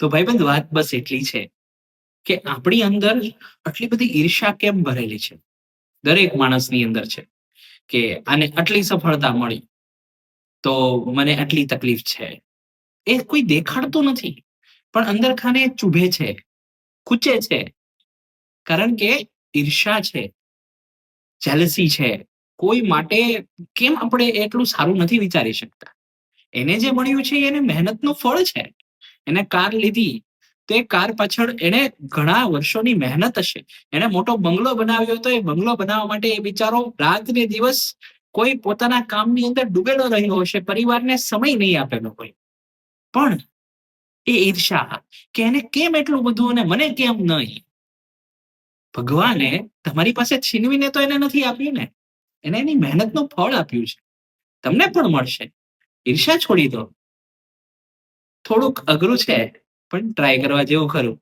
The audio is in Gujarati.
તો ભાઈબંધ વાત બસ એટલી છે કે આપણી અંદર આટલી બધી ઈર્ષ્યા કેમ ભરેલી છે? દરેક માણસની અંદર છે કે આને આટલી સફળતા મળી, તો મને આટલી તકલીફ છે. એ કોઈ દેખાડતું નથી, પણ અંદર ખાને ચૂભે છે, ખૂંચે છે. કારણ કે ઈર્ષ્યા છે, જેલસી છે. કોઈ માટે કેમ આપણે એટલું સારું નથી વિચારી શકતા? એને જે મળ્યું છે એને મહેનતનું ફળ છે. એને કાર લીધી, તો એ કાર પાછળ એને ઘણા વર્ષોની મહેનત હશે. એને મોટો બંગલો બનાવ્યો તો એ બંગલો બનાવવા માટે એ બિચારો રાત ને દિવસ કોઈ પોતાના કામની અંદર ડૂબેલો રહ્યો હશે, પરિવારને સમય નહીં આપેલો હોય. પણ એ ઈર્ષા કે એને કેમ એટલું બધું અને મને કેમ નહીં? ભગવાને તમારી પાસે છીનવીને તો એને નથી આપ્યું ને. એને એની મહેનતનું ફળ આપ્યું છે. તમને પણ મળશે. ઈર્ષા છોડી દો. થોડુંક અઘરું છે, પણ ટ્રાય કરવા જેવું ખરું.